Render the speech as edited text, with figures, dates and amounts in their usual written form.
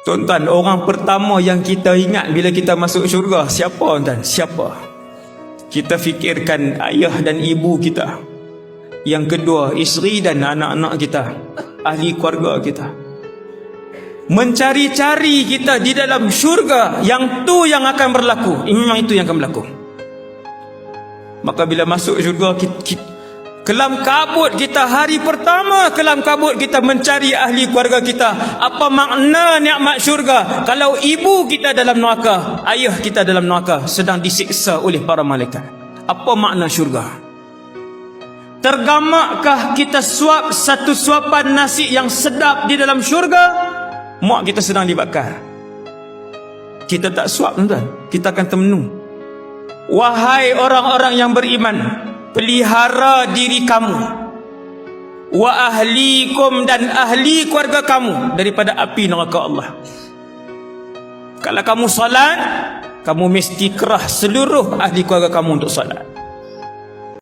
Tuan-tuan, orang pertama yang kita ingat bila kita masuk syurga siapa, tuan? Siapa? Kita fikirkan ayah dan ibu kita. Yang kedua, isteri dan anak-anak kita, ahli keluarga kita. Mencari-cari kita di dalam syurga, yang tu yang akan berlaku. Memang itu yang akan berlaku. Maka bila masuk syurga, kelam kabut kita hari pertama, kelam kabut kita mencari ahli keluarga kita. Apa makna nikmat syurga kalau ibu kita dalam neraka, ayah kita dalam neraka, sedang disiksa oleh para malaikat? Apa makna syurga? Tergamakkah kita suap satu suapan nasi yang sedap di dalam syurga? Mak kita sedang dibakar, kita tak suap, tuan-tuan, kita akan termenung. Wahai orang-orang yang beriman, pelihara diri kamu, wa ahlikum, dan ahli keluarga kamu daripada api neraka Allah. Kalau kamu salat, kamu mesti kerah seluruh ahli keluarga kamu untuk salat.